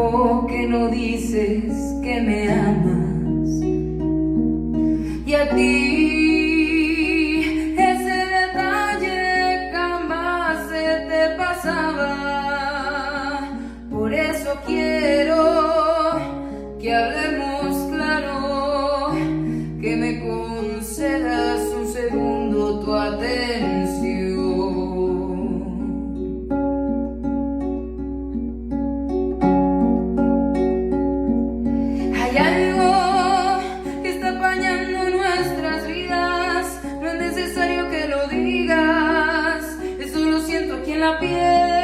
tiempo que no dices que me amas, y a ti ese detalle jamás se te pasaba. Por eso quiero que hablemos claro, que me concedas un segundo tu atención. Hay algo que está apañando nuestras vidas, no es necesario que lo digas, eso lo siento aquí en la piel.